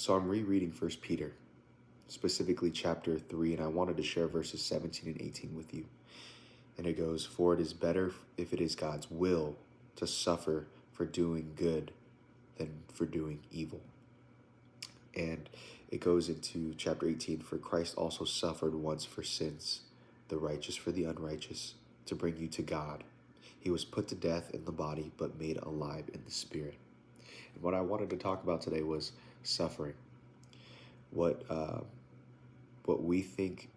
So I'm rereading First Peter, specifically chapter 3, and I wanted to share verses 17 and 18 with you. And it goes, "For it is better if it is God's will to suffer for doing good than for doing evil." And it goes into chapter 18, "For Christ also suffered once for sins, the righteous for the unrighteous, to bring you to God. He was put to death in the body, but made alive in the spirit." And what I wanted to talk about today was suffering. What we think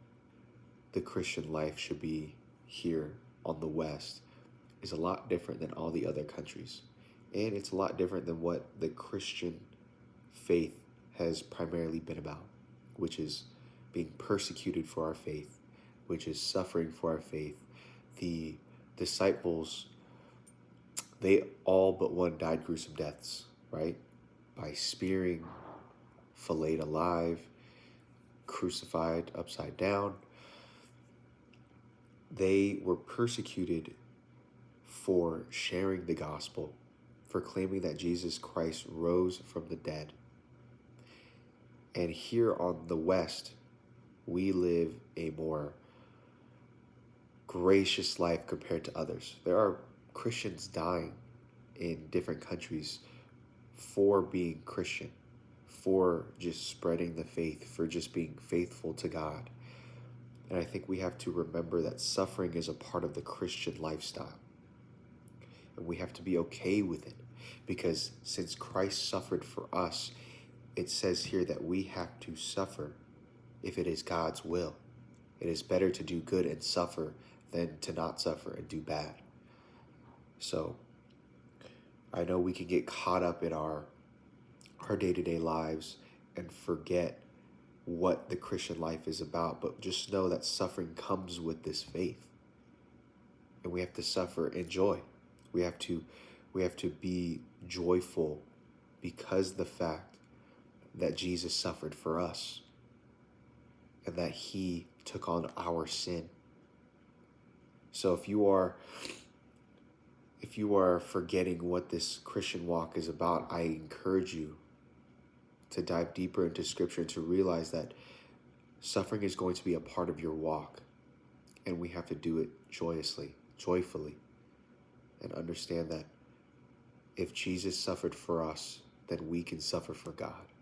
the Christian life should be here on the West is a lot different than all the other countries. And it's a lot different than what the Christian faith has primarily been about, which is being persecuted for our faith, which is suffering for our faith. The disciples, they all but one died gruesome deaths, right? By spearing, filleted alive, crucified upside down. They were persecuted for sharing the gospel, for claiming that Jesus Christ rose from the dead. And here on the West, we live a more gracious life compared to others. There are Christians dying in different countries for being Christian, for just spreading the faith, for just being faithful to God. And I think we have to remember that suffering is a part of the Christian lifestyle. And we have to be okay with it, because since Christ suffered for us, it says here that we have to suffer if it is God's will. It is better to do good and suffer than to not suffer and do bad. So I know we can get caught up in our day-to-day lives and forget what the Christian life is about, but just know that suffering comes with this faith. And we have to suffer in joy. We have to be joyful because the fact that Jesus suffered for us and that he took on our sin. So if you are forgetting what this Christian walk is about, I encourage you to dive deeper into Scripture and to realize that suffering is going to be a part of your walk, and we have to do it joyfully, and understand that if Jesus suffered for us, then we can suffer for God.